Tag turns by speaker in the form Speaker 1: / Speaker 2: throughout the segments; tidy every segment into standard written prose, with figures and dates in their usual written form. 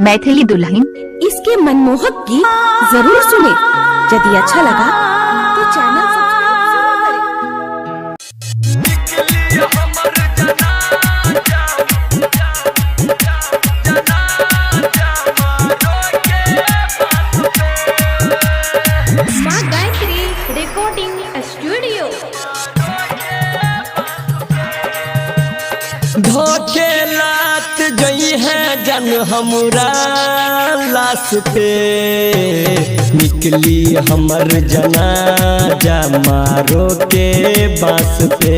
Speaker 1: मैथिली दुल्हन।
Speaker 2: इसके मनमोहक गीत जरूर सुने। यदि अच्छा लगा तो चैनल
Speaker 3: माँ गायत्री रिकॉर्डिंग स्टूडियो।
Speaker 4: धोखे लात गई है जन हमरा लाश पे, निकली हमर जनाजा मारो के बास पे,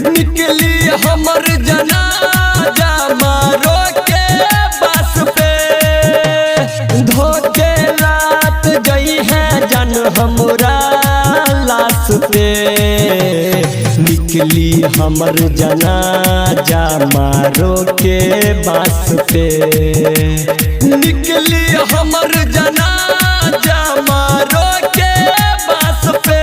Speaker 4: निकली हमर जनाजा मारो के बास पे। धोखे लात गई है जन हमरा लाश पे, निकली हमर जनाजा मारो के बास पे, निकली हमर जनाजा मारो के बास पे।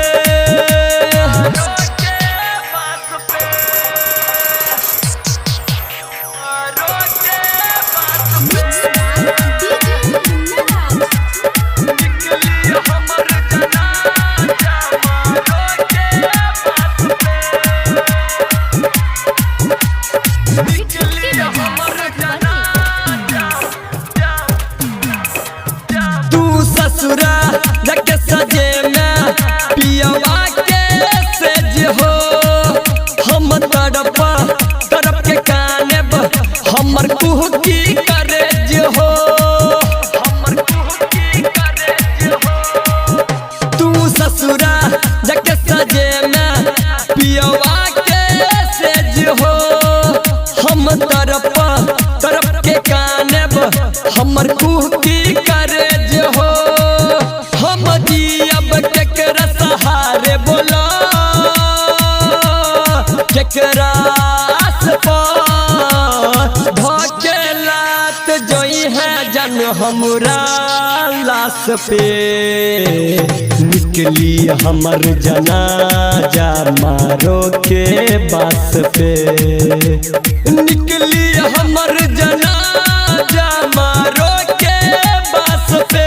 Speaker 4: तू ससुरा जग सजे में पियवा के सेज हो, हम तड़प तड़प के कानेब हमर कुहकी करेज हो, हमर कुहकी करेज हो। तू ससुरा जग सजे में पियवा के सेज हो, हम तड़प तड़प के कानेब हमर कुहकी करेज हो। हम जियब केकरा सहारे बोला, केकरा धोखे लात जोई है जन हमरा लाश पे, निकली हमर जनाजा मारो के बास पे, निकली हमर जनाजा मारो के बास पे।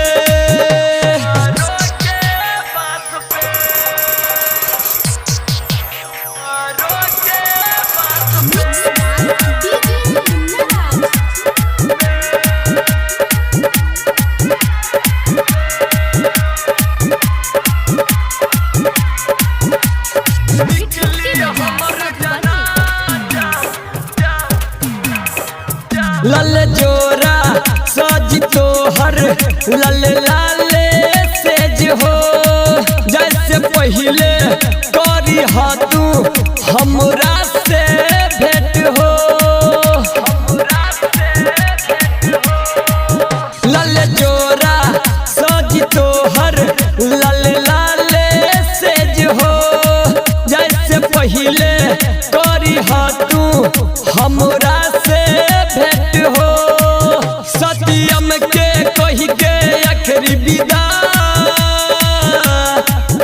Speaker 4: लल जोरा सज तोहर लल लाले सेज हो, जैसे पहिले करी तू हमरा से भेंट हो, लल जोरा सज तोहर लल लाले सेज हो, जैसे पहिले करी तू हमरा से भेंट हो। सत्यम के कही के आखिरी विदा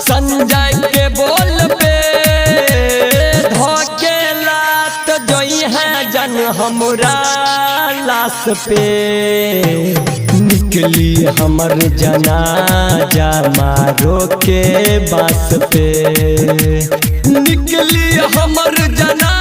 Speaker 4: संजय के बोल पे, धोखे लात जोई है जन हमरा लाश पे, निकली हमर जनाजा मारो के बास पे, निकली हमर जना